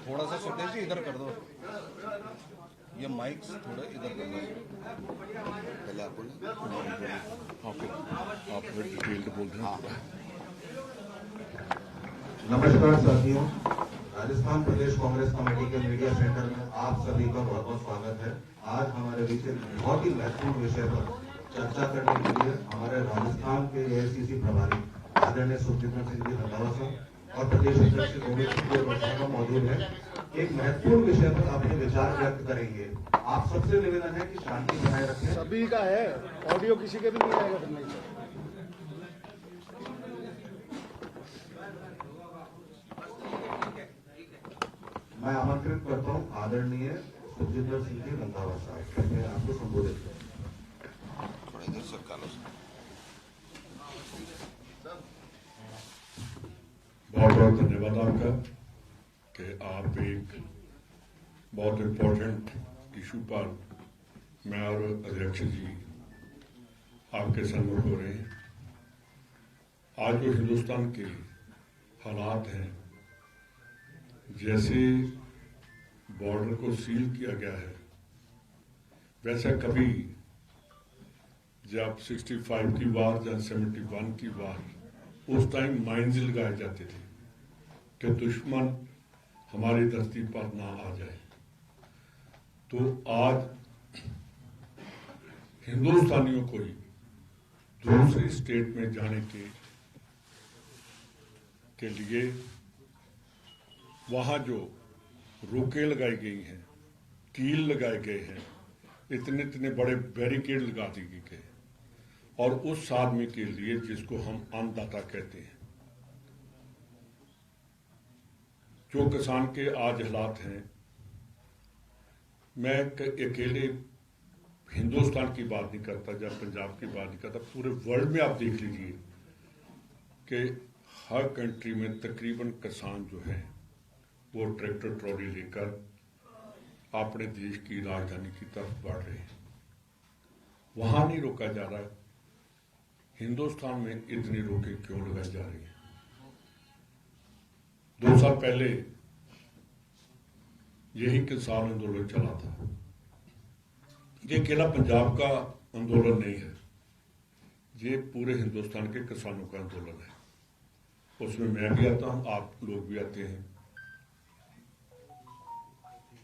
थोड़ा सा सुखदेव जी इधर कर दो, ये माइक्स थोड़ा इधर कर दो। पहले आप बोले। आप डिटेल्ड बोल रहे हैं। नमस्कार साथियों, राजस्थान प्रदेश कांग्रेस कमेटी के मीडिया सेंटर में आप सभी का बहुत बहुत स्वागत है। आज हमारे बीच एक बहुत ही महत्वपूर्ण विषय पर चर्चा करने के लिए हमारे राजस्थान के एआईसीसी प्रभारी आदरणीय सुखजिंदर सिंह जी रंधावा साहब और प्रदेश अध्यक्ष गोविंद सिंह मौजूद है। एक महत्वपूर्ण विषय पर अपने विचार व्यक्त करेंगे। आप सबसे निवेदन है कि शांति बनाए रखें। सभी का है, ऑडियो किसी के भी नहीं आएगा फिर नहीं। मैं आमंत्रित करता हूं आदरणीय सुखजिंदर सिंह जी रंधावा साहब, मैं आपको संबोधित करें। थोड़ा इधर सर कालो सर। बहुत बहुत धन्यवाद आपका कि आप एक बहुत इम्पोर्टेंट इशू पर मैं और अध्यक्ष जी आपके सम्मुख हो रहे हैं। आज जो हिंदुस्तान के हालात हैं, जैसे बॉर्डर को सील किया गया है, वैसा कभी जब 65 की वार या 71 की वार, उस टाइम माइन्स लगाए जाते थे कि दुश्मन हमारी धरती पर ना आ जाए। तो आज हिंदुस्तानियों को ही दूसरी स्टेट में जाने के लिए वहां जो रोकें लगाई गई हैं, कील लगाए गए हैं, इतने इतने बड़े बैरिकेड लगा दिए गए, और उस आदमी के लिए जिसको हम अन्नदाता कहते हैं, जो किसान के आज हालात हैं, मैं अकेले हिंदुस्तान की बात नहीं करता, जब पंजाब की बात नहीं करता, पूरे वर्ल्ड में आप देख लीजिए कि हर कंट्री में तकरीबन किसान जो है वो ट्रैक्टर ट्रॉली लेकर अपने देश की राजधानी की तरफ बढ़ रहे हैं। वहां नहीं रोका जा रहा। हिंदुस्तान में इतनी रोकें क्यों लगाई जा रही हैं? 2 साल पहले यही किसान आंदोलन चला था। ये अकेला पंजाब का आंदोलन नहीं है, ये पूरे हिंदुस्तान के किसानों का आंदोलन है। उसमें मैं भी आता हूं, आप लोग भी आते हैं,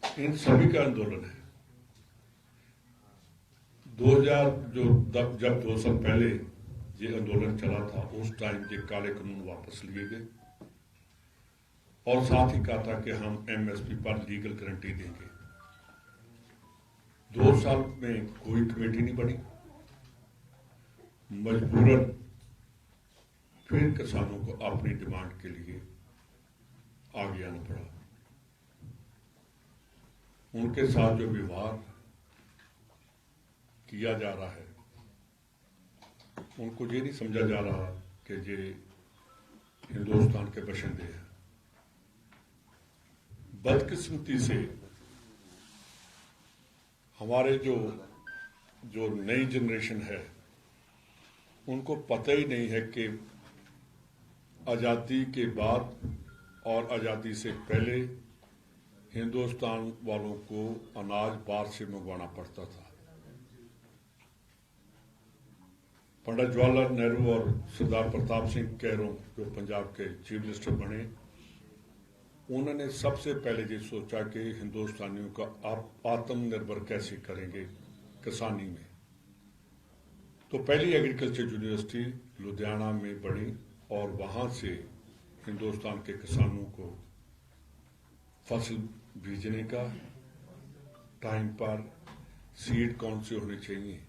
इन सभी का आंदोलन है। 2000 जब 2 साल पहले ये आंदोलन चला था, उस टाइम ये काले कानून वापस लिए गए और साथ ही कहा था कि हम एमएसपी पर लीगल गारंटी देंगे। 2 साल में कोई कमेटी नहीं बनी, मजबूरन फिर किसानों को अपनी डिमांड के लिए आगे आना पड़ा। उनके साथ जो व्यवहार किया जा रहा है, उनको ये नहीं समझा जा रहा कि ये हिंदुस्तान के बशिंदे हैं। बदकिस्मती से हमारे जो नई जनरेशन है, उनको पता ही नहीं है कि आज़ादी के बाद और आज़ादी से पहले हिंदुस्तान वालों को अनाज बाहर से मंगवाना पड़ता था। पंडित जवाहरलाल नेहरू और सरदार प्रताप सिंह कैरों, जो पंजाब के चीफ मिनिस्टर बने, उन्होंने सबसे पहले ये सोचा कि हिंदुस्तानियों का आप आत्मनिर्भर कैसे करेंगे किसानी में। तो पहली एग्रीकल्चर यूनिवर्सिटी लुधियाना में बनी और वहां से हिंदुस्तान के किसानों को फसल बीजने का टाइम पर सीड कौन से होने चाहिए,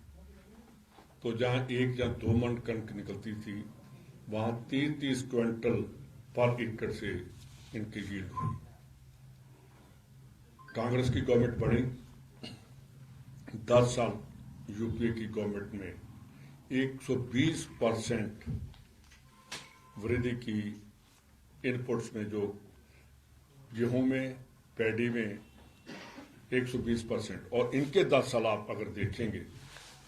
तो जहां 1 या 2 मन कणक निकलती थी, वहां 30-30 क्विंटल पर एकड़ से इनकी यील्ड हुई। कांग्रेस की गवर्नमेंट बनी, 10 साल यूपीए की गवर्नमेंट में 120% वृद्धि की इनपुट्स में, जो गेहूं में, पैडी में 120%, और इनके 10 साल आप अगर देखेंगे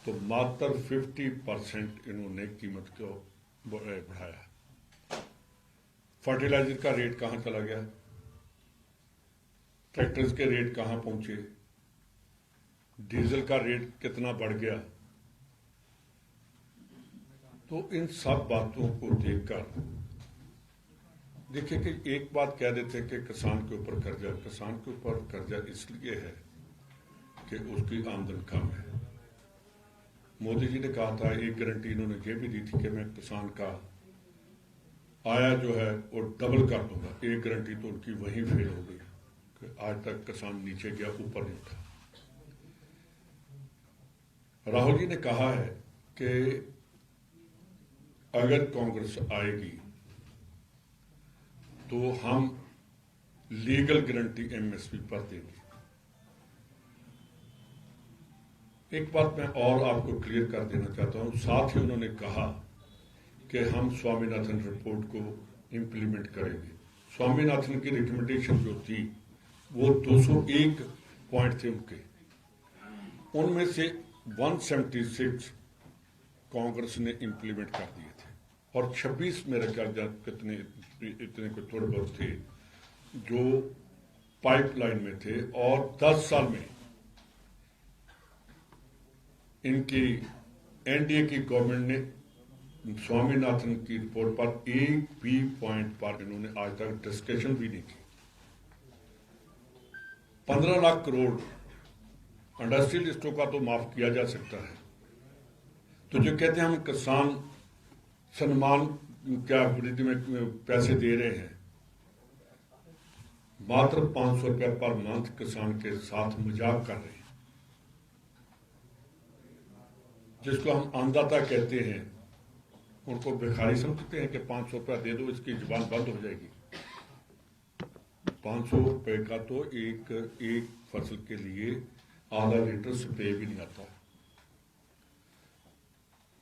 तो मात्र 50% इन्होंने कीमत को बढ़ाया। फर्टिलाइजर का रेट कहां चला गया? ट्रैक्टर्स के रेट कहां पहुंचे, डीजल का रेट कितना बढ़ गया। तो इन सब बातों को देखकर देखिए कि एक बात कह देते हैं कि किसान के ऊपर कर्जा इसलिए है कि उसकी आमदन कम है। मोदी जी ने कहा था, एक गारंटी इन्होंने ये भी दी थी कि मैं किसान का आया जो है वो डबल कर दूंगा। एक गारंटी तो उनकी वहीं फेल हो गई कि आज तक किसान नीचे गया, ऊपर नहीं उठा। राहुल जी ने कहा है कि अगर कांग्रेस आएगी तो हम लीगल गारंटी एमएसपी पर देंगे। एक बात मैं और आपको क्लियर कर देना चाहता हूं, साथ ही उन्होंने कहा कि हम स्वामीनाथन रिपोर्ट को इंप्लीमेंट करेंगे। स्वामीनाथन की रिकमेंडेशन जो थी वो 201 पॉइंट थे उनके, उनमें से 176 कांग्रेस ने इंप्लीमेंट कर दिए थे और 26 मेरे ख्याल कितने इतने को थोड़े बहुत थे जो पाइपलाइन में थे। और 10 साल में इनकी एनडीए की गवर्नमेंट ने स्वामीनाथन की रिपोर्ट पर एक भी पॉइंट पर इन्होंने आज तक डिस्कशन भी नहीं की। 15 लाख करोड़ इंडस्ट्रियलिस्टों का तो माफ किया जा सकता है। तो जो कहते हैं हम किसान सम्मान क्या वृद्धि में पैसे दे रहे हैं, मात्र 500 रुपया पर मंथ किसान के साथ मजाक कर रहे हैं। जिसको हम अन्नदाता कहते हैं उनको भिखारी समझते हैं कि 500 रुपया दे दो इसकी जुबान बंद हो जाएगी। 500 रुपए का तो एक फसल के लिए आधा लीटर स्प्रे भी नहीं आता।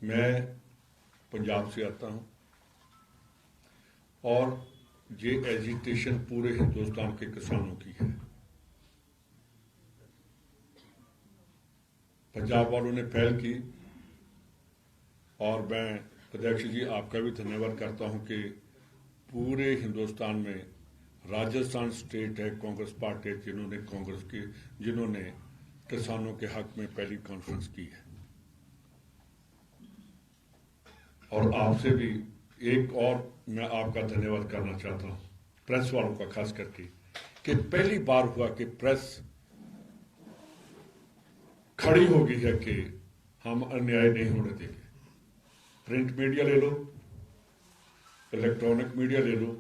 मैं पंजाब से आता हूं और ये एजिटेशन पूरे हिंदुस्तान के किसानों की है। पंजाब वालों ने पहल की और मैं अध्यक्ष जी आपका भी धन्यवाद करता हूं कि पूरे हिंदुस्तान में राजस्थान स्टेट है कांग्रेस पार्टी जिन्होंने किसानों के हक में पहली कॉन्फ्रेंस की है। और आपसे भी एक और मैं आपका धन्यवाद करना चाहता हूं, प्रेस वालों का खास करके, कि पहली बार हुआ कि प्रेस खड़ी हो गई है कि हम अन्याय नहीं होने देंगे। प्रिंट मीडिया ले लो, इलेक्ट्रॉनिक मीडिया ले लो,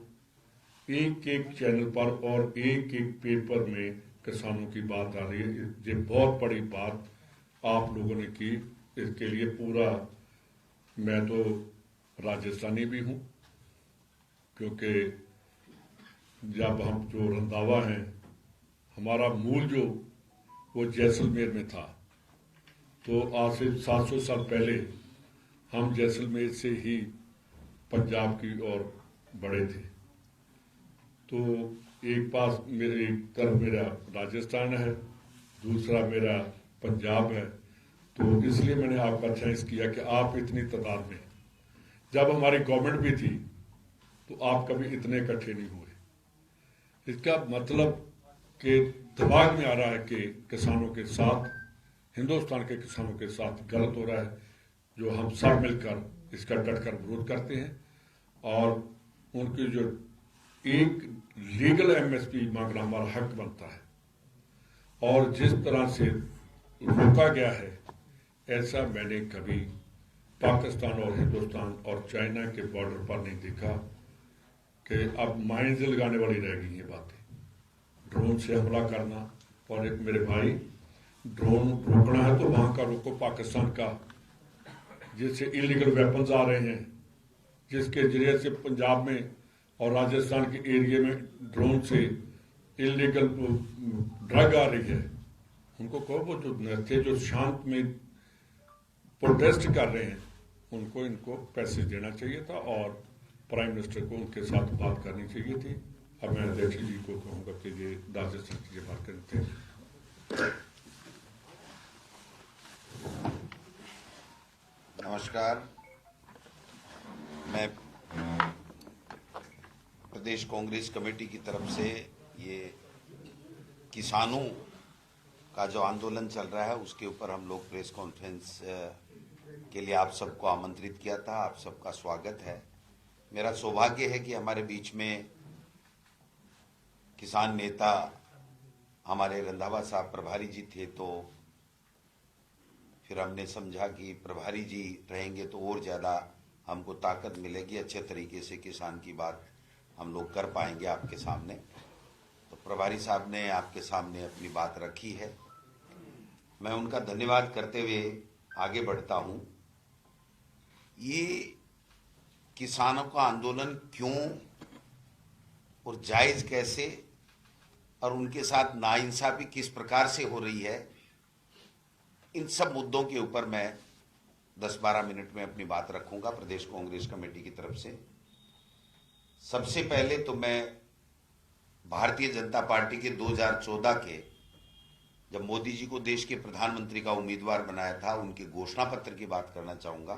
एक एक चैनल पर और एक एक पेपर में किसानों की बात आ रही है। ये बहुत बड़ी बात आप लोगों ने की, इसके लिए पूरा, मैं तो राजस्थानी भी हूं क्योंकि जब हम जो रंधावा हैं, हमारा मूल जो वो जैसलमेर में था, तो आज से 700 साल पहले हम जैसलमेर से ही पंजाब की ओर बढ़े थे। तो एक तरफ मेरा राजस्थान है, दूसरा मेरा पंजाब है। तो इसलिए मैंने आपका थैंक्स किया कि आप इतनी तादाद में, जब हमारी गवर्नमेंट भी थी तो आप कभी इतने इकट्ठे नहीं हुए। इसका मतलब कि दिमाग में आ रहा है कि किसानों के साथ, हिंदुस्तान के किसानों के साथ गलत हो रहा है, जो हम सब मिलकर इसका डटकर विरोध करते हैं और उनकी जो एक लीगल एमएसपी मांगना हमारा हक बनता है। और जिस तरह से रोका गया है, ऐसा मैंने कभी पाकिस्तान और हिंदुस्तान और चाइना के बॉर्डर पर नहीं देखा कि अब माइंस लगाने वाली रह गई ये बातें। ड्रोन से हमला करना, और एक मेरे भाई, ड्रोन रोकना है तो वहां का रोको, पाकिस्तान का, जिससे इलीगल वेपन्स आ रहे हैं, जिसके जरिए से पंजाब में और राजस्थान के एरिया में ड्रोन से इलीगल ड्रग आ रही है। उनको कहो वो जो थे जो शांत में प्रोटेस्ट कर रहे हैं, उनको इनको पैसे देना चाहिए था और प्राइम मिनिस्टर को उनके साथ बात करनी चाहिए थी। अब मैं अध्यक्ष जी को कहूँगा कि ये राजस्थान की बात करते हैं। नमस्कार, मैं प्रदेश कांग्रेस कमेटी की तरफ से ये किसानों का जो आंदोलन चल रहा है उसके ऊपर हम लोग प्रेस कॉन्फ्रेंस के लिए आप सबको आमंत्रित किया था। आप सबका स्वागत है। मेरा सौभाग्य है कि हमारे बीच में किसान नेता हमारे रंधावा साहब प्रभारी जी थे, तो फिर हमने समझा कि प्रभारी जी रहेंगे तो और ज़्यादा हमको ताकत मिलेगी, अच्छे तरीके से किसान की बात हम लोग कर पाएंगे आपके सामने। तो प्रभारी साहब ने आपके सामने अपनी बात रखी है। मैं उनका धन्यवाद करते हुए आगे बढ़ता हूं। ये किसानों का आंदोलन क्यों और जायज कैसे और उनके साथ नाइंसाफी किस प्रकार से हो रही है, इन सब मुद्दों के ऊपर मैं 10-12 मिनट में अपनी बात रखूंगा प्रदेश कांग्रेस कमेटी की तरफ से। सबसे पहले तो मैं भारतीय जनता पार्टी के 2014 के जब मोदी जी को देश के प्रधानमंत्री का उम्मीदवार बनाया था, उनके घोषणा पत्र की बात करना चाहूंगा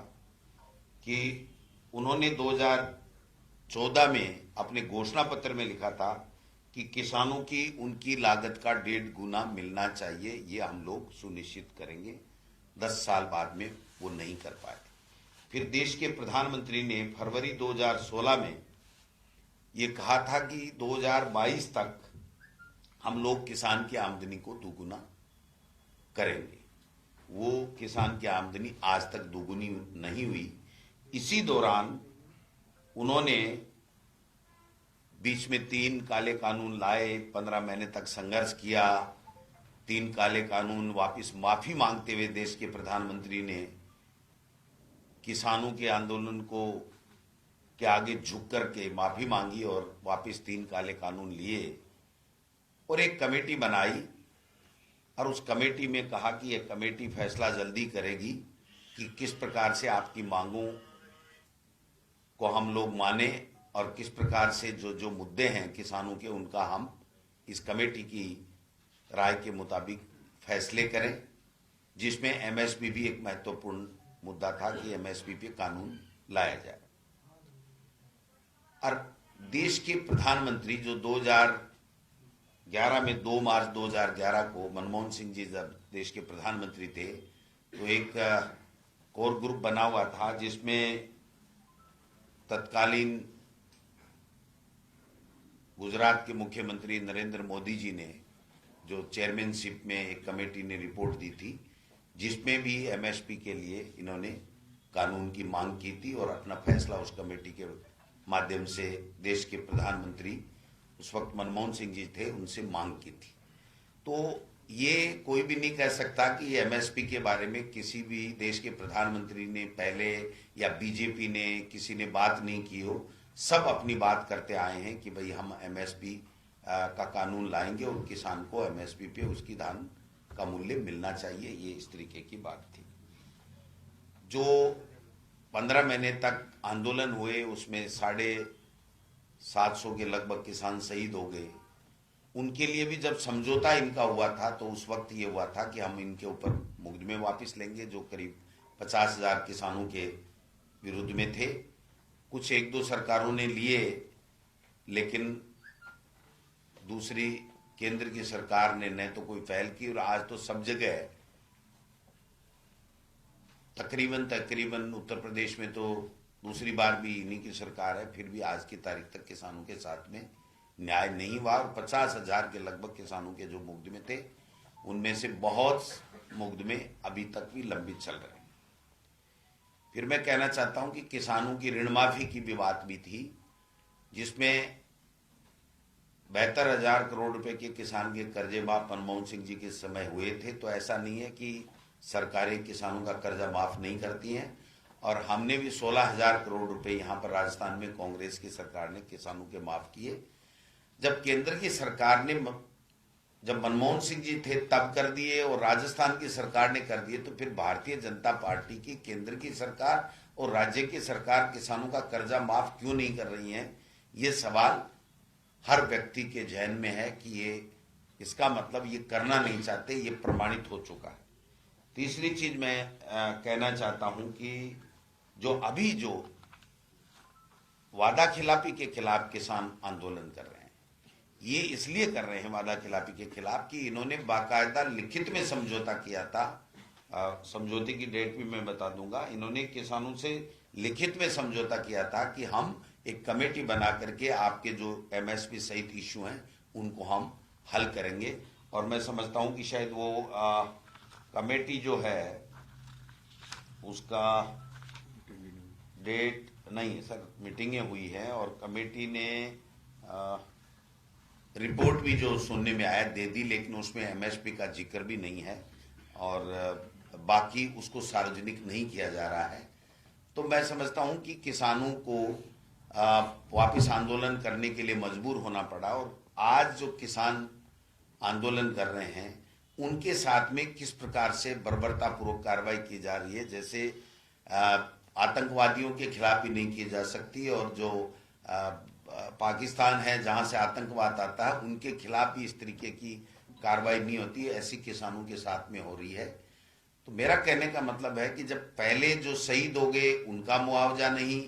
कि उन्होंने 2014 में अपने घोषणा पत्र में लिखा था कि किसानों की उनकी लागत का 1.5 गुना मिलना चाहिए, ये हम लोग सुनिश्चित करेंगे। 10 साल बाद में वो नहीं कर पाए। फिर देश के प्रधानमंत्री ने फरवरी 2016 में ये कहा था कि 2022 तक हम लोग किसान की आमदनी को दोगुना करेंगे। वो किसान की आमदनी आज तक दोगुनी नहीं हुई। इसी दौरान उन्होंने बीच में 3 काले कानून लाए, 15 महीने तक संघर्ष किया। 3 काले कानून वापस माफी मांगते हुए देश के प्रधानमंत्री ने किसानों के आंदोलन को के आगे झुक करके माफी मांगी और वापस 3 काले कानून लिए और एक कमेटी बनाई और उस कमेटी में कहा कि यह कमेटी फैसला जल्दी करेगी कि किस प्रकार से आपकी मांगों को हम लोग माने और किस प्रकार से जो जो मुद्दे हैं किसानों के उनका हम इस कमेटी की राय के मुताबिक फैसले करें, जिसमें एमएसपी भी एक महत्वपूर्ण मुद्दा था कि एमएसपी पे कानून लाया जाए। और देश के प्रधानमंत्री जो 2011 में 2 मार्च 2011 को मनमोहन सिंह जी जब देश के प्रधानमंत्री थे तो एक कोर ग्रुप बना हुआ था जिसमें तत्कालीन गुजरात के मुख्यमंत्री नरेंद्र मोदी जी ने जो चेयरमैनशिप में एक कमेटी ने रिपोर्ट दी थी, जिसमें भी एमएसपी के लिए इन्होंने कानून की मांग की थी और अपना फैसला उस कमेटी के माध्यम से देश के प्रधानमंत्री उस वक्त मनमोहन सिंह जी थे उनसे मांग की थी। तो ये कोई भी नहीं कह सकता कि एमएसपी के बारे में किसी भी देश के प्रधानमंत्री ने पहले या बीजेपी ने किसी ने बात नहीं की हो। सब अपनी बात करते आए हैं कि भाई हम एमएसपी का कानून लाएंगे और किसान को एमएसपी पे उसकी धान का मूल्य मिलना चाहिए। ये इस तरीके की बात थी। जो 15 महीने तक आंदोलन हुए उसमें 750 के लगभग किसान शहीद हो गए। उनके लिए भी जब समझौता इनका हुआ था तो उस वक्त ये हुआ था कि हम इनके ऊपर मुकदमे वापस लेंगे जो करीब 50,000 किसानों के विरुद्ध में थे। कुछ 1-2 सरकारों ने लिए, लेकिन दूसरी केंद्र की सरकार ने न तो कोई पहल की और आज तो सब जगह तकरीबन उत्तर प्रदेश में तो दूसरी बार भी इन्हीं की सरकार है, फिर भी आज की तारीख तक किसानों के साथ में न्याय नहीं हुआ। और 50,000 के लगभग किसानों के जो मुकदमे थे उनमें से बहुत मुकदमे अभी तक भी लंबित चल रहे हैं। फिर मैं कहना चाहता हूं कि किसानों की ऋण माफी की भी बात भी थी, जिसमें 72,000 करोड़ रुपए के किसान के कर्जे माफ मनमोहन सिंह जी के समय हुए थे। तो ऐसा नहीं है कि सरकारें किसानों का कर्जा माफ नहीं करती हैं। और हमने भी 16,000 करोड़ रुपए यहाँ पर राजस्थान में कांग्रेस की सरकार ने किसानों के माफ किए। जब केंद्र की सरकार ने जब मनमोहन सिंह जी थे तब कर दिए और राजस्थान की सरकार ने कर दिए, तो फिर भारतीय जनता पार्टी की केंद्र की सरकार और राज्य की सरकार किसानों का कर्जा माफ क्यों नहीं कर रही है? ये सवाल हर व्यक्ति के जहन में है कि ये इसका मतलब ये करना नहीं चाहते, ये प्रमाणित हो चुका है। तीसरी चीज मैं कहना चाहता हूं कि जो वादा खिलाफी के खिलाफ किसान आंदोलन कर रहे हैं, ये इसलिए कर रहे हैं वादा खिलाफी के खिलाफ कि इन्होंने बाकायदा लिखित में समझौता किया था। समझौते की डेट भी मैं बता दूंगा। इन्होंने किसानों से लिखित में समझौता किया था कि हम एक कमेटी बना करके आपके जो एमएसपी सहित इश्यू हैं उनको हम हल करेंगे। और मैं समझता हूं कि शायद वो कमेटी जो है उसका डेट नहीं है सर, मीटिंगें हुई हैं और कमेटी ने रिपोर्ट भी जो सुनने में आया दे दी, लेकिन उसमें एमएसपी का जिक्र भी नहीं है और बाकी उसको सार्वजनिक नहीं किया जा रहा है। तो मैं समझता हूं कि किसानों को वापस आंदोलन करने के लिए मजबूर होना पड़ा और आज जो किसान आंदोलन कर रहे हैं उनके साथ में किस प्रकार से बर्बरतापूर्वक कार्रवाई की जा रही है। जैसे आतंकवादियों के खिलाफ भी नहीं की जा सकती और जो पाकिस्तान है जहां से आतंकवाद आता है उनके खिलाफ भी इस तरीके की कार्रवाई नहीं होती है, ऐसी किसानों के साथ में हो रही है। तो मेरा कहने का मतलब है कि जब पहले जो शहीद हो गए उनका मुआवजा नहीं,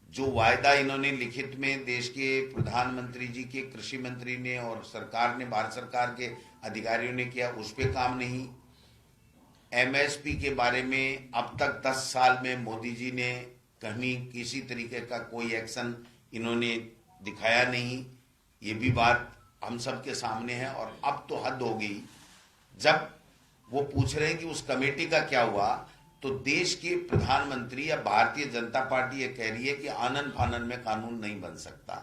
जो वायदा इन्होंने लिखित में देश के प्रधानमंत्री जी के, कृषि मंत्री ने और सरकार ने, भारत सरकार के अधिकारियों ने किया, उस पर काम नहीं। एमएसपी के बारे में अब तक 10 साल में मोदी जी ने कहीं किसी तरीके का कोई एक्शन इन्होंने दिखाया नहीं। ये भी बात हम सब के सामने है और अब तो हद हो गई। जब वो पूछ रहे हैं कि उस कमेटी का क्या हुआ, तो देश के प्रधानमंत्री या भारतीय जनता पार्टी ये कह रही है कि आनन फानन में कानून नहीं बन सकता।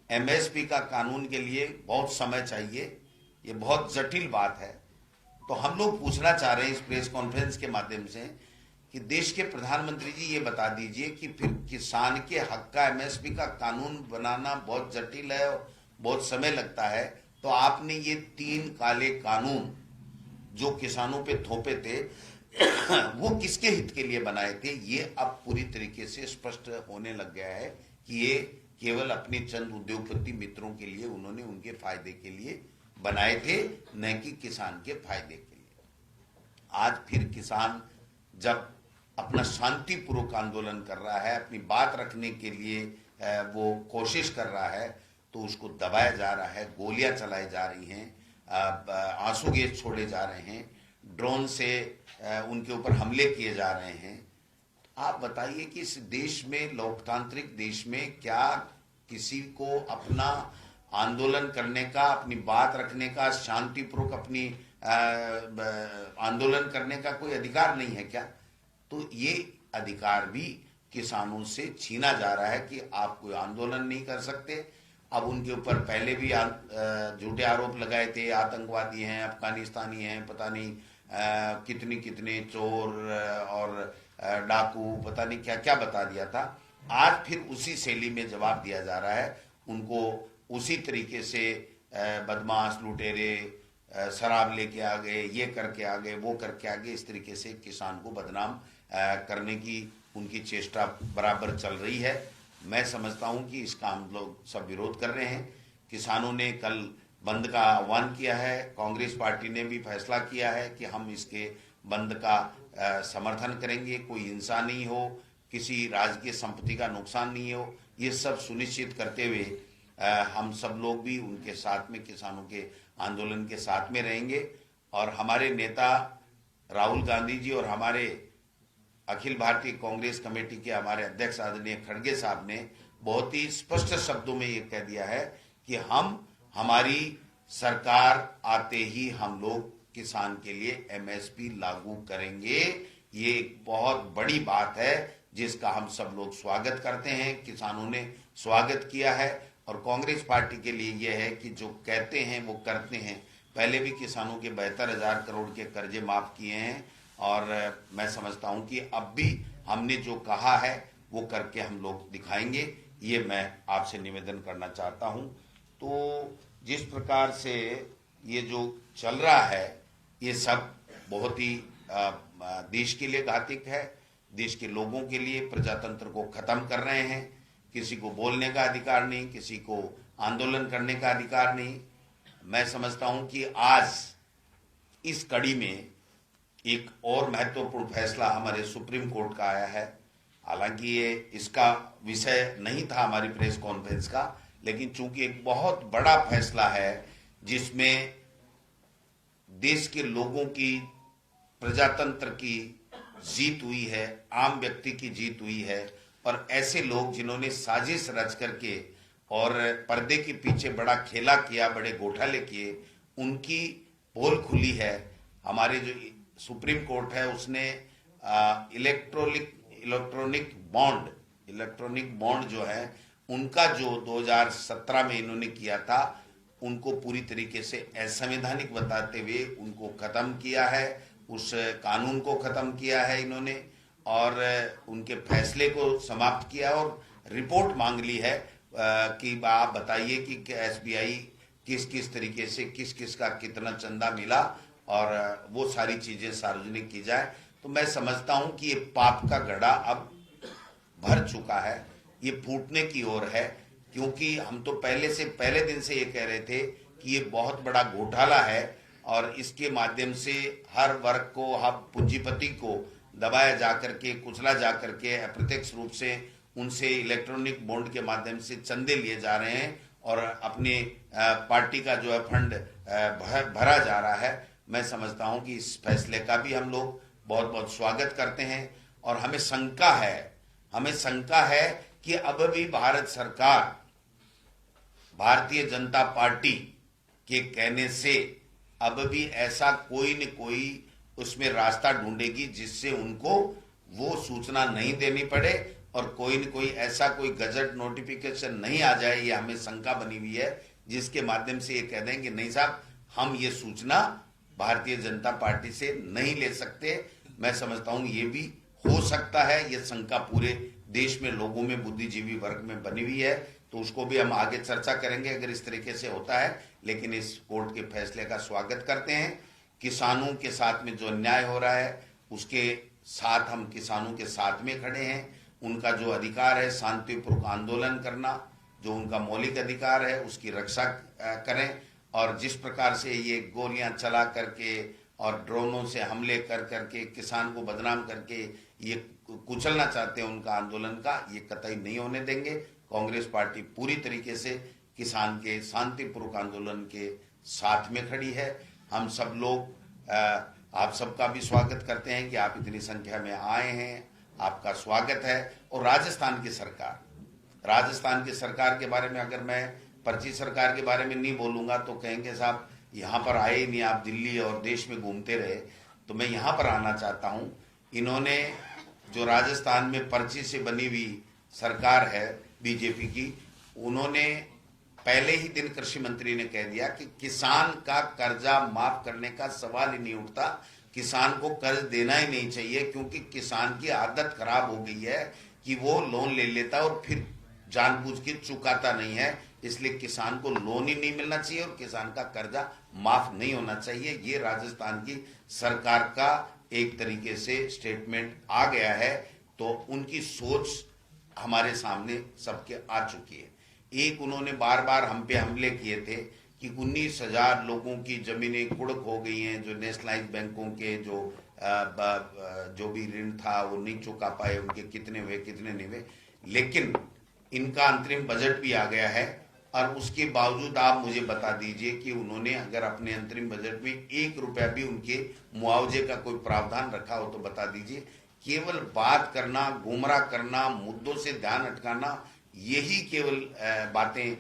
एमएसपी का कानून के लिए बहुत समय चाहिए, ये बहुत जटिल बात है। तो हम लोग पूछना चाह रहे हैं इस प्रेस कॉन्फ्रेंस के माध्यम से कि देश के प्रधानमंत्री जी ये बता दीजिए कि फिर किसान के हक का एमएसपी का कानून बनाना बहुत जटिल है और बहुत समय लगता है, तो आपने ये 3 काले कानून जो किसानों पे थोपे थे वो किसके हित के लिए बनाए थे। ये अब पूरी तरीके से स्पष्ट होने लग गया है कि ये केवल अपने चंद उद्योगपति मित्रों के लिए, उन्होंने उनके फायदे के लिए बनाए थे, न कि किसान के फायदे के लिए। आज फिर किसान जब अपना शांतिपूर्वक आंदोलन कर रहा है, अपनी बात रखने के लिए वो कोशिश कर रहा है, तो उसको दबाया जा रहा है, गोलियां चलाई जा रही हैं, आंसू गैस छोड़े जा रहे हैं, ड्रोन से उनके ऊपर हमले किए जा रहे हैं। आप बताइए कि इस देश में, लोकतांत्रिक देश में, क्या किसी को अपना आंदोलन करने का, अपनी बात रखने का, शांतिपूर्वक अपनी आंदोलन करने का कोई अधिकार नहीं है क्या? तो ये अधिकार भी किसानों से छीना जा रहा है कि आप कोई आंदोलन नहीं कर सकते। अब उनके ऊपर पहले भी झूठे आरोप लगाए थे, आतंकवादी हैं, अफगानिस्तानी हैं, पता नहीं कितने कितने चोर और डाकू, पता नहीं क्या क्या बता दिया था। आज फिर उसी शैली में जवाब दिया जा रहा है उनको, उसी तरीके से बदमाश, लुटेरे, शराब लेके आ गए, ये करके आ गए, वो करके आ गए, इस तरीके से किसान को बदनाम करने की उनकी चेष्टा बराबर चल रही है। मैं समझता हूं कि इसका हम लोग सब विरोध कर रहे हैं। किसानों ने कल बंद का आह्वान किया है, कांग्रेस पार्टी ने भी फैसला किया है कि हम इसके बंद का समर्थन करेंगे। कोई हिंसा नहीं हो, किसी राजकीय संपत्ति का नुकसान नहीं हो, ये सब सुनिश्चित करते हुए हम सब लोग भी उनके साथ में, किसानों के आंदोलन के साथ में रहेंगे। और हमारे नेता राहुल गांधी जी और हमारे अखिल भारतीय कांग्रेस कमेटी के हमारे अध्यक्ष आदरणीय खड़गे साहब ने बहुत ही स्पष्ट शब्दों में ये कह दिया है कि हमारी सरकार आते ही हम लोग किसान के लिए एमएसपी लागू करेंगे। ये एक बहुत बड़ी बात है जिसका हम सब लोग स्वागत करते हैं, किसानों ने स्वागत किया है। और कांग्रेस पार्टी के लिए यह है कि जो कहते हैं वो करते हैं। पहले भी किसानों के 72,000 करोड़ के कर्जे माफ किए हैं और मैं समझता हूं कि अब भी हमने जो कहा है वो करके हम लोग दिखाएंगे। ये मैं आपसे निवेदन करना चाहता हूं। तो जिस प्रकार से ये जो चल रहा है ये सब बहुत ही देश के लिए घातक है, देश के लोगों के लिए प्रजातंत्र को खत्म कर रहे हैं। किसी को बोलने का अधिकार नहीं, किसी को आंदोलन करने का अधिकार नहीं। मैं समझता हूं कि आज इस कड़ी में एक और महत्वपूर्ण फैसला हमारे सुप्रीम कोर्ट का आया है। हालांकि ये इसका विषय नहीं था हमारी प्रेस कॉन्फ्रेंस का, लेकिन चूंकि एक बहुत बड़ा फैसला है जिसमें देश के लोगों की, प्रजातंत्र की जीत हुई है, आम व्यक्ति की जीत हुई है, और ऐसे लोग जिन्होंने साजिश रच करके और पर्दे के पीछे बड़ा खेला किया, बड़े घोटाले किए, उनकी पोल खुली है। हमारे जो सुप्रीम कोर्ट है उसने इलेक्ट्रॉनिक बॉन्ड जो है उनका जो 2017 में इन्होंने किया था, उनको पूरी तरीके से असंवैधानिक बताते हुए उनको खत्म किया है, उस कानून को खत्म किया है इन्होंने, और उनके फैसले को समाप्त किया और रिपोर्ट मांग ली है कि आप बताइए कि एसबीआई किस किस तरीके से किस किस का कितना चंदा मिला, और वो सारी चीजें सार्वजनिक की जाए। तो मैं समझता हूं कि ये पाप का घड़ा अब भर चुका है, ये फूटने की ओर है, क्योंकि हम तो पहले दिन से ये कह रहे थे कि ये बहुत बड़ा घोटाला है और इसके माध्यम से हर वर्ग को, हर पूंजीपति को दबाया जाकर के, कुचला जाकर के, अप्रत्यक्ष रूप से उनसे इलेक्ट्रॉनिक बॉन्ड के माध्यम से चंदे लिए जा रहे हैं और अपने पार्टी का जो है फंड भरा जा रहा है। मैं समझता हूं कि इस फैसले का भी हम लोग बहुत बहुत स्वागत करते हैं, और हमें शंका है कि अब भी भारत सरकार भारतीय जनता पार्टी के कहने से अब भी ऐसा कोई न कोई उसमें रास्ता ढूंढेगी जिससे उनको वो सूचना नहीं देनी पड़े और कोई न कोई ऐसा कोई गजट नोटिफिकेशन नहीं आ जाए। ये हमें शंका बनी हुई है, जिसके माध्यम से ये कह दें कि नहीं साहब, हम ये सूचना भारतीय जनता पार्टी से नहीं ले सकते। मैं समझता हूं ये भी हो सकता है, ये शंका पूरे देश में लोगों में, बुद्धिजीवी वर्ग में बनी हुई है, तो उसको भी हम आगे चर्चा करेंगे अगर इस तरीके से होता है। लेकिन इस कोर्ट के फैसले का स्वागत करते हैं। किसानों के साथ में जो अन्याय हो रहा है उसके साथ हम किसानों के साथ में खड़े हैं। उनका जो अधिकार है शांतिपूर्वक आंदोलन करना, जो उनका मौलिक अधिकार है, उसकी रक्षा करें। और जिस प्रकार से ये गोलियां चला करके और ड्रोनों से हमले कर करके किसान को बदनाम करके ये कुचलना चाहते हैं उनका आंदोलन का, ये कतई नहीं होने देंगे। कांग्रेस पार्टी पूरी तरीके से किसान के शांतिपूर्वक आंदोलन के साथ में खड़ी है। हम सब लोग आप सबका भी स्वागत करते हैं कि आप इतनी संख्या में आए हैं, आपका स्वागत है। और राजस्थान की सरकार के बारे में अगर मैं पर्ची सरकार के बारे में नहीं बोलूंगा तो कहेंगे साहब यहाँ पर आए ही नहीं, आप दिल्ली और देश में घूमते रहे। तो मैं यहाँ पर आना चाहता हूँ। इन्होंने जो राजस्थान में पर्ची से बनी हुई सरकार है बीजेपी की, उन्होंने पहले ही दिन कृषि मंत्री ने कह दिया कि किसान का कर्जा माफ करने का सवाल ही नहीं उठता, किसान को कर्ज देना ही नहीं चाहिए, क्योंकि किसान की आदत खराब हो गई है कि वो लोन ले लेता और फिर जानबूझ के चुकाता नहीं है। इसलिए किसान को लोन ही नहीं मिलना चाहिए और किसान का कर्जा माफ नहीं होना चाहिए। ये राजस्थान की सरकार का एक तरीके से स्टेटमेंट आ गया है। तो उनकी सोच हमारे सामने सबके आ चुकी है। एक उन्होंने बार बार हम पे हमले किए थे कि 19,000 लोगों की जमीनें कुड़क हो गई हैं, जो नेशनलाइज बैंकों के जो भी ऋण था वो नहीं चुका पाए, उनके कितने हुए कितने नहीं हुए। लेकिन इनका अंतरिम बजट भी आ गया है और उसके बावजूद आप मुझे बता दीजिए कि उन्होंने अगर अपने अंतरिम बजट में 1 रुपया भी उनके मुआवजे का कोई प्रावधान रखा हो तो बता दीजिए। केवल बात करना, गुमराह करना, मुद्दों से ध्यान हटकाना, यही केवल बातें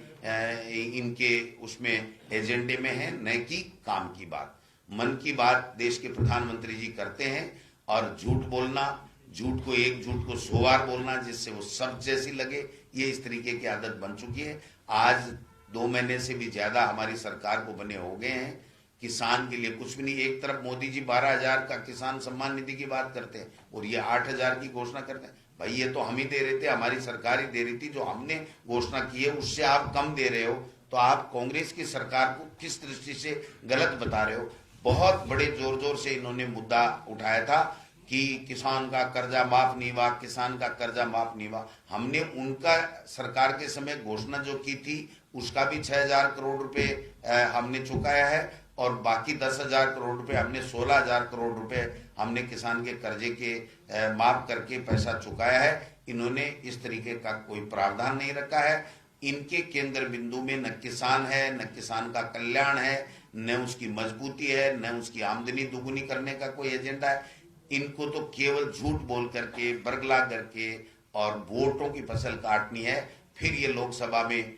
इनके उसमें एजेंडे में है, न कि काम की बात। मन की बात देश के प्रधानमंत्री जी करते हैं और झूठ बोलना, झूठ को 100 बार बोलना जिससे वो सब जैसी लगे, ये इस तरीके की आदत बन चुकी है। आज 2 महीने से भी ज्यादा हमारी सरकार को बने हो गए हैं। किसान के लिए कुछ भी नहीं। एक तरफ मोदी जी 12,000 का किसान सम्मान निधि की बात करते हैं और ये 8,000 की घोषणा करते हैं। भाई ये तो हम ही दे रहे थे, हमारी सरकार ही दे रही थी, जो हमने घोषणा की है उससे आप कम दे रहे हो, तो आप कांग्रेस की सरकार को किस दृष्टि से गलत बता रहे हो। बहुत बड़े जोर से इन्होंने मुद्दा उठाया था कि किसान का कर्जा माफ नहीं हुआ, किसान का कर्जा माफ नहीं हुआ। हमने उनका सरकार के समय घोषणा जो की थी उसका भी 6,000 करोड़ रुपए हमने चुकाया है और बाकी 10,000 करोड़ रुपए हमने 16,000 करोड़ रुपए हमने किसान के कर्जे के माफ करके पैसा चुकाया है। इन्होंने इस तरीके का कोई प्रावधान नहीं रखा है इनके केंद्र बिंदु में न किसान है, न किसान का कल्याण है, न उसकी मजबूती है, न उसकी आमदनी दुगुनी करने का कोई एजेंडा है। इनको तो केवल झूठ बोल करके, बरगला करके और वोटों की फसल काटनी है। फिर ये लोकसभा में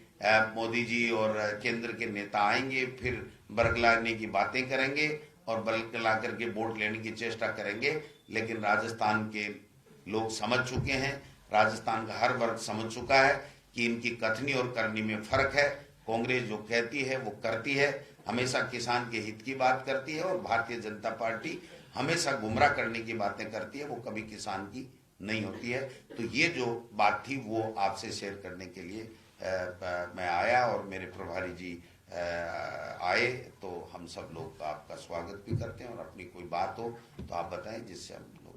मोदी जी और केंद्र के नेता आएंगे, फिर बरगलाने की बातें करेंगे और बरगला करके वोट लेने की चेष्टा करेंगे। लेकिन राजस्थान के लोग समझ चुके हैं, राजस्थान का हर वर्ग समझ चुका है कि इनकी कथनी और करनी में फर्क है। कांग्रेस जो कहती है वो करती है, हमेशा किसान के हित की बात करती है, और भारतीय जनता पार्टी हमेशा गुमराह करने की बातें करती है, वो कभी किसान की नहीं होती है। तो ये जो बात थी वो आपसे शेयर करने के लिए मैं आया, और मेरे प्रभारी जी आए, तो हम सब लोग आपका स्वागत भी करते हैं। और अपनी कोई बात हो तो आप बताएं, जिससे हम लोग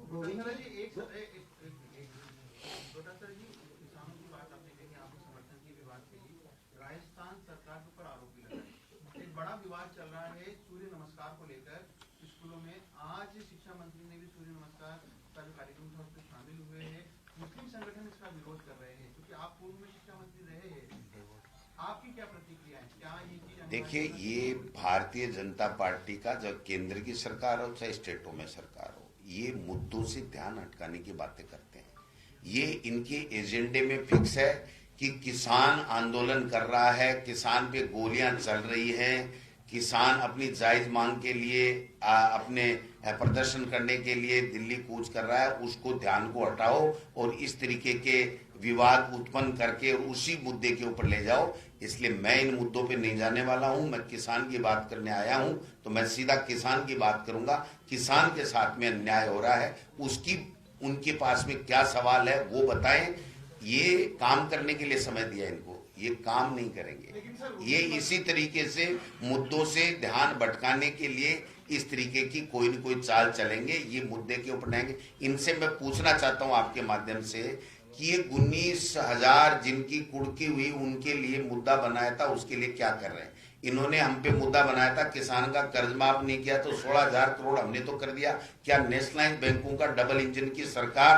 राजस्थान सरकार के ऊपर आरोप भी लगा। एक बड़ा विवाद चल रहा है सूर्य नमस्कार को लेकर स्कूलों में। आज शिक्षा मंत्री ने भी सूर्य नमस्कार का जो कार्यक्रम था उसमें शामिल हुए हैं। मुस्लिम संगठन इसका विरोध कर रहे हैं, क्योंकि आप पूर्व में शिक्षा मंत्री रहे हैं। आपकी क्या प्रतिक्रिया है? क्या ये चीज? देखिए, ये भारतीय जनता पार्टी का, जब केंद्र की सरकार हो चाहे स्टेटों में सरकार हो, ये मुद्दों से ध्यान हटकाने की बातें करते हैं। ये इनके एजेंडे में फिक्स है कि किसान आंदोलन कर रहा है, किसान पे गोलियां चल रही हैं, किसान अपनी जायज मांग के लिए अपने प्रदर्शन करने के लिए दिल्ली कूच कर रहा है। उसको ध्यान को हटाओ और इस तरीके के विवाद उत्पन्न करके और उसी मुद्दे के ऊपर ले जाओ। इसलिए मैं इन मुद्दों पे नहीं जाने वाला हूं। मैं किसान की बात करने आया हूं, तो मैं सीधा किसान की बात करूंगा। किसान के साथ में अन्याय हो रहा है, उसकी उनके पास में क्या सवाल है वो बताएं। ये काम करने के लिए समय दिया इनको, ये काम नहीं करेंगे। ये इसी तरीके से मुद्दों से ध्यान भटकाने के लिए इस तरीके की कोई न कोई चाल चलेंगे, ये मुद्दे के ऊपर रहेंगे। इनसे मैं पूछना चाहता हूं आपके माध्यम से कि ये 19,000 जिनकी कुड़की हुई उनके लिए मुद्दा बनाया था, उसके लिए क्या कर रहे हैं? इन्होंने हम पे मुद्दा बनाया था किसान का कर्ज माफ नहीं किया, तो 16,000 करोड़ हमने तो कर दिया। क्या नेशनलाइज बैंकों का डबल इंजन की सरकार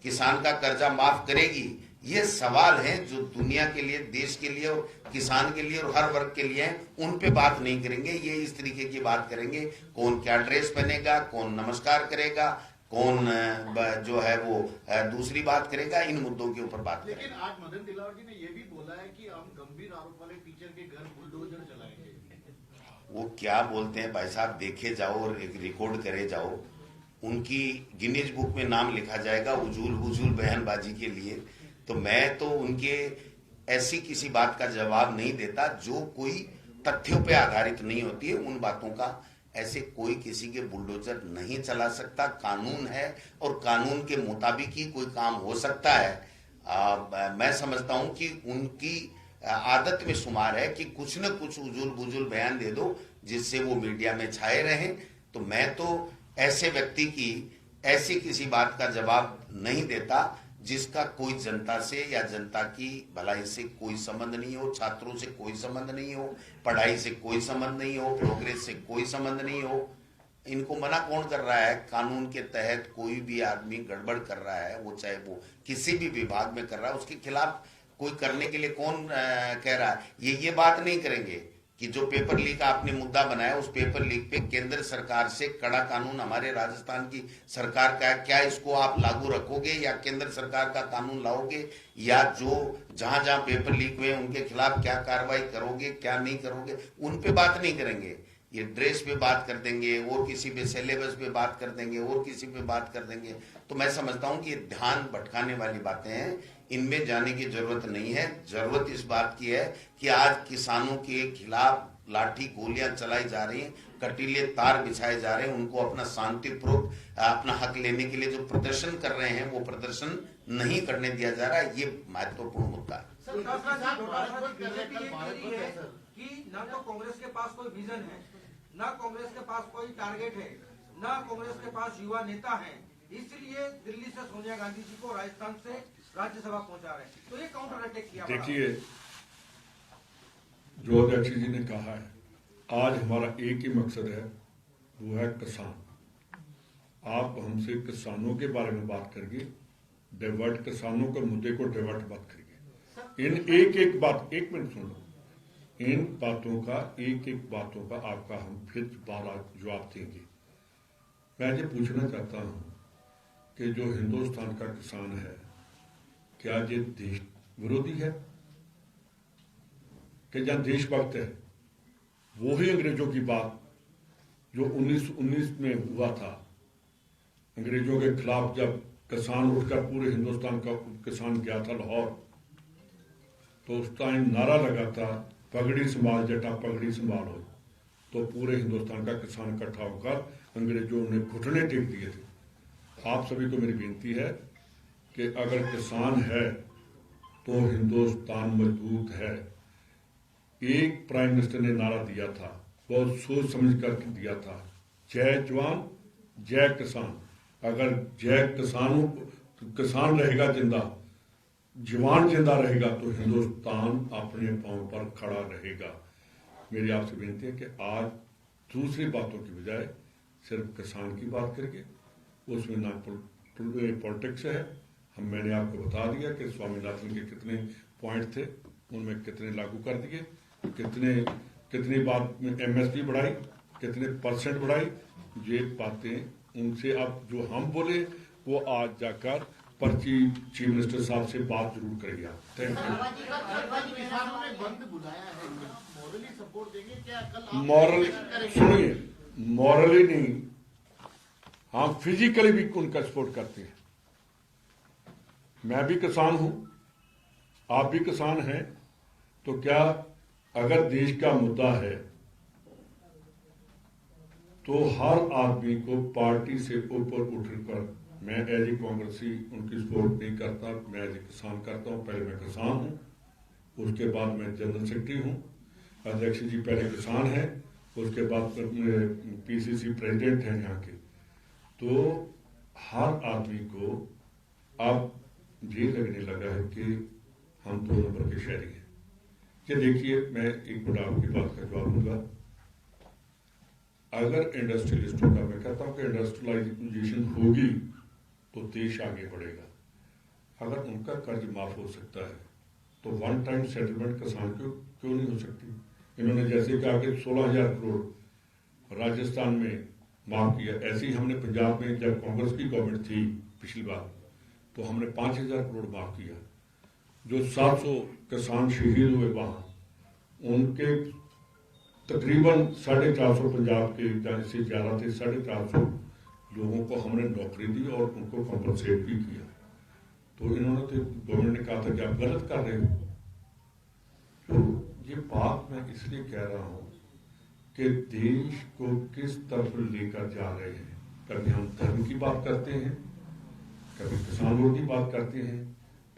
किसान का कर्जा माफ करेगी? ये सवाल हैं जो दुनिया के लिए, देश के लिए और किसान के लिए और हर वर्ग के लिए हैं। उन पे बात नहीं करेंगे, ये इस तरीके की बात करेंगे। कौन क्या ड्रेस पहनेगा, कौन नमस्कार करेगा, कौन जो है वो दूसरी बात करेगा, इन मुद्दों के ऊपर बात करेंगे। लेकिन आज मदन दिलावर जी ने यह भी बोला है कि हम गंभीर आरोप वाले टीचर के घर बुलडोजर चलाएंगे। वो क्या बोलते हैं भाई साहब, देखे जाओ और एक रिकॉर्ड करे जाओ। उनकी गिनीज बुक में नाम लिखा जाएगा उजूल बयानबाजी के लिए। तो मैं तो उनके ऐसी किसी बात का जवाब नहीं देता जो कोई तथ्यों पे आधारित नहीं होती है। उन बातों का ऐसे कोई किसी के बुलडोजर नहीं चला सकता। कानून है और कानून के मुताबिक ही कोई काम हो सकता है। मैं समझता हूं कि उनकी आदत में शुमार है कि कुछ न कुछ उजूल बुजुल बयान दे दो जिससे वो मीडिया में छाए रहें। तो मैं तो ऐसे व्यक्ति की ऐसी किसी बात का जवाब नहीं देता जिसका कोई जनता से या जनता की भलाई से कोई संबंध नहीं हो, छात्रों से कोई संबंध नहीं हो, पढ़ाई से कोई संबंध नहीं हो, प्रोग्रेस से कोई संबंध नहीं हो। इनको मना कौन कर रहा है? कानून के तहत कोई भी आदमी गड़बड़ कर रहा है, वो चाहे वो किसी भी विभाग में कर रहा है, उसके खिलाफ कोई करने के लिए कौन कह रहा है? ये बात नहीं करेंगे कि जो पेपर लीक आपने मुद्दा बनाया, उस पेपर लीक पे केंद्र सरकार से कड़ा कानून हमारे राजस्थान की सरकार का है, क्या इसको आप लागू रखोगे या केंद्र सरकार का कानून लाओगे, या जो जहां जहां पेपर लीक हुए उनके खिलाफ क्या कार्रवाई करोगे, क्या नहीं करोगे? उन पे बात नहीं करेंगे। ये ड्रेस पे बात कर देंगे, और किसी पे सिलेबस पे बात कर देंगे, और किसी पे बात कर देंगे। तो मैं समझता हूं कि ये ध्यान भटकाने वाली बातें हैं, इनमें जाने की जरूरत नहीं है। जरूरत इस बात की है कि आज किसानों के खिलाफ लाठी गोलियां चलाई जा रही हैं, कटीले तार बिछाए जा रहे हैं, उनको अपना शांतिपूर्वक अपना हक लेने के लिए जो प्रदर्शन कर रहे हैं वो प्रदर्शन नहीं करने दिया जा रहा है। ये महत्वपूर्ण मुद्दा है। कि ना तो कांग्रेस के पास कोई विजन है, ना कांग्रेस के पास कोई टारगेट है, ना कांग्रेस के पास युवा नेता है, इसलिए दिल्ली से सोनिया गांधी जी को राजस्थान से राज्यसभा पहुंचा रहे हैं। तो ये काउंटर अटैक किया। देखिए, जो अध्यक्ष जी ने कहा है, आज हमारा एक ही मकसद है, वो है किसान। आप हमसे किसानों के बारे में बात करिए, किसानों के मुद्दे को डाइवर्ट मत करिए। इन एक मिनट सुनो, इन बातों का एक बातों का आपका हम फिर दोबारा जवाब देंगे। मैं ये पूछना चाहता हूं कि जो हिंदुस्तान का किसान है, क्या ये देश विरोधी है कि या देशभक्त है? वो ही अंग्रेजों की बात जो 1919 में हुआ था, अंग्रेजों के खिलाफ जब किसान उठकर पूरे हिंदुस्तान का किसान गया था लाहौर, तो उस टाइम नारा लगा था, पगड़ी संभाल जटा पगड़ी संभालो। तो पूरे हिंदुस्तान का किसान इकट्ठा होकर अंग्रेजों ने घुटने टेक दिए थे। आप सभी को मेरी बेनती है कि अगर किसान है तो हिंदुस्तान मजबूत है। एक प्राइम मिनिस्टर ने नारा दिया था, बहुत सोच समझ कर दिया था, जय जवान जय किसान। अगर जय किसान रहेगा जिंदा, जवान जिंदा रहेगा तो हिंदुस्तान अपने पांव पर खड़ा रहेगा। मेरी आपसे बेनती है कि आज दूसरी बातों की बजाय सिर्फ किसान की बात करके, उसमें ना पॉलिटिक्स है। मैंने आपको बता दिया कि स्वामीनाथन के कितने पॉइंट थे, उनमें कितने लागू कर दिए, कितनी बात एमएसपी बढ़ाई, कितने % बढ़ाई। ये बातें उनसे अब जो हम बोले वो आज जाकर पर्ची चीफ मिनिस्टर साहब से बात जरूर करेगा। Thank you. किसानों ने बंद बुलाया है, मॉरली सपोर्ट देंगे क्या? कल मॉरल सुनिए, मॉरली नहीं, हम फिजिकली भी उनका सपोर्ट करते हैं। मैं भी किसान हूं, आप भी किसान हैं, तो क्या अगर देश का मुद्दा है तो हर आदमी को पार्टी से ऊपर उठकर, मैं एज ए कांग्रेसी उनकी सपोर्ट नहीं करता, मैं एज ए किसान करता हूं। पहले मैं किसान हूं, उसके बाद मैं जनरल सेक्रेटरी हूं, अध्यक्ष जी पहले किसान हैं, उसके बाद पीसीसी प्रेसिडेंट हैं यहाँ के। तो हर आदमी को अब ये लगने लगा है कि हम 2 नंबर के शहरी हैं। कि देखिए, मैं एक मिनट आपकी बात का जवाब दूंगा। अगर इंडस्ट्रियलिस्टों का, मैं कहता हूं कि इंडस्ट्रियलाइजेशन होगी तो देश आगे बढ़ेगा। अगर उनका कर्ज माफ हो सकता है तो 1 टाइम सेटलमेंट किसान क्यों नहीं हो सकती? इन्होंने जैसे कहा कि 16,000 करोड़ राजस्थान में माफ किया, ऐसे ही हमने पंजाब में जब कांग्रेस की गवर्नमेंट थी पिछली बार, तो हमने 5,000 करोड़ माफ किया। जो 700 किसान शहीद हुए वहां, उनके तकरीबन 450 पंजाब के से ज्यादा थे, 450 लोगों को हमने नौकरी दी और उनको कॉम्पनसेट भी किया। तो इन्होंने तो गवर्नमेंट ने कहा था कि आप गलत कर रहे हो। तो ये बात मैं इसलिए कह रहा हूं कि देश को किस तरफ लेकर जा रहे हैं। कभी हम धर्म की बात करते हैं, कभी किसान विरोधी बात करते हैं।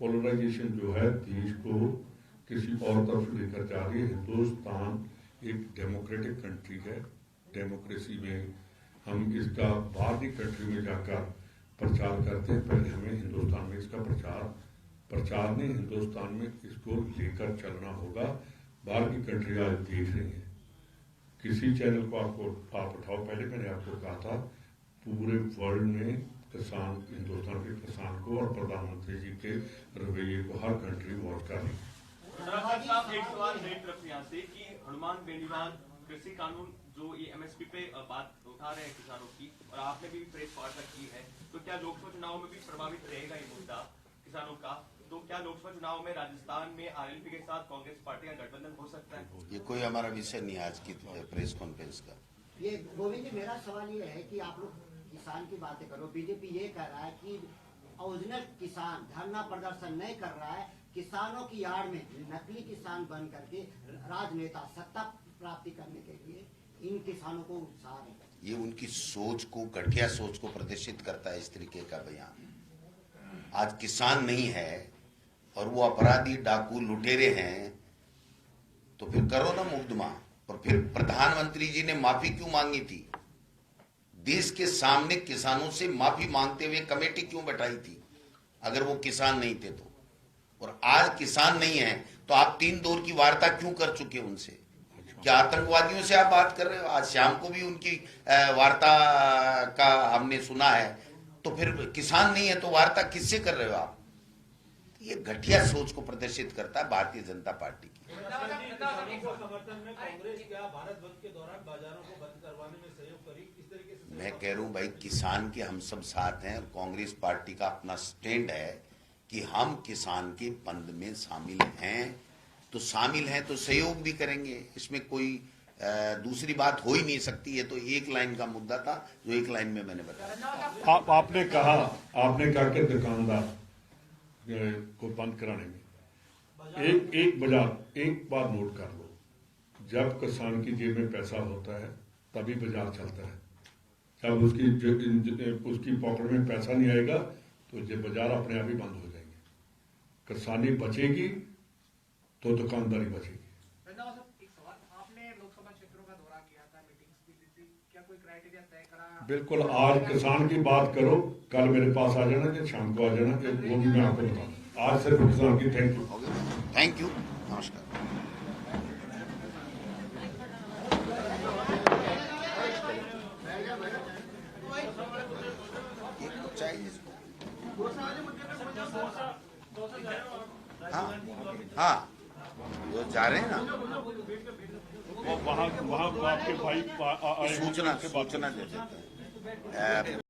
पोलराइजेशन जो है देश को किसी और तरफ लेकर जा रही है। हिंदुस्तान एक डेमोक्रेटिक कंट्री है, डेमोक्रेसी में हम इसका बाहर की कंट्री में जाकर प्रचार करते हैं। पहले हमें हिंदुस्तान में इसका प्रचार नहीं, हिंदुस्तान में इसको लेकर चलना होगा। बाहर की कंट्री आज देख रही है। किसी चैनल को आप उठाओ, पहले मैंने आपको कहा था पूरे वर्ल्ड में किसान, हिंदुस्तान के किसान को और प्रधानमंत्री जी के रवैये को हर कंट्री वॉच कर रही है। एक सवाल मेरी तरफ से यहाँ से कि हनुमान बेनीवाल कृषि कानून जो ये एमएसपी पे बात उठा रहे हैं किसानों की, और आपने भी प्रेस वार्ता की है, तो क्या लोकसभा चुनाव में भी प्रभावित रहेगा ये मुद्दा किसानों का? तो क्या लोकसभा चुनाव में राजस्थान में आरएलपी के साथ कांग्रेस पार्टी का गठबंधन हो सकता है? ये कोई हमारा विषय नहीं है आज की प्रेस कॉन्फ्रेंस का। ये गोविंद जी, मेरा सवाल ये है कि आप लोग किसान की बातें करो, बीजेपी ये कह रहा है कि ओरिजिनल किसान धरना प्रदर्शन नहीं कर रहा है, किसानों की आड़ में नकली किसान बन करके राजनेता सत्ता प्राप्ति करने के लिए इन किसानों को उत्साह है। ये उनकी सोच को, घटिया सोच को प्रदर्शित करता है इस तरीके का बयान। आज किसान नहीं है और वो अपराधी, डाकू, लुटेरे हैं, तो फिर करो ना मुकदमा। और फिर प्रधानमंत्री जी ने माफी क्यों मांगी थी? देश के सामने किसानों से माफी मांगते हुए कमेटी क्यों बैठाई थी अगर वो किसान नहीं थे तो? और आज किसान नहीं है तो आप 3 दौर की वार्ता क्यों कर चुके उनसे? क्या आतंकवादियों से आप बात कर रहे हो? आज शाम को भी उनकी वार्ता का हमने सुना है। तो फिर किसान नहीं है तो वार्ता किससे कर रहे हो आप? ये घटिया सोच को प्रदर्शित करता है भारतीय जनता पार्टी की। समर्थन में कांग्रेस क्या भारत बंद के दौरान बाजारों को बंद करवाने में सहयोग करी, किस तरीके से? मैं कह रहा हूं भाई, किसान के हम सब साथ हैं और कांग्रेस पार्टी का अपना स्टैंड है कि हम किसान के बंद में शामिल हैं, तो शामिल हैं तो सहयोग भी करेंगे। इसमें कोई दूसरी बात हो ही नहीं सकती है। तो एक लाइन का मुद्दा था जो एक लाइन में मैंने बताया। आपने कहा कि दुकानदार को बंद कराने में एक बार नोट कर लो, जब किसान की जेब में पैसा होता है तभी बाजार चलता है। जब उसकी पॉकेट में पैसा नहीं आएगा तो ये बाजार अपने आप ही बंद हो जाएंगे। किसानी बचेगी तो दुकानदारी बचेगी। बिल्कुल, आज किसान की बात करो, कल मेरे पास आ जाना या शाम को आ जाना, वो भी मैं आपको बताऊंगा। आज सिर्फ किसान की। थैंक यू, नमस्कार। हाँ, वो जा रहे हैं ना, वहाँ आपके भाई सूचना दे देते हैं।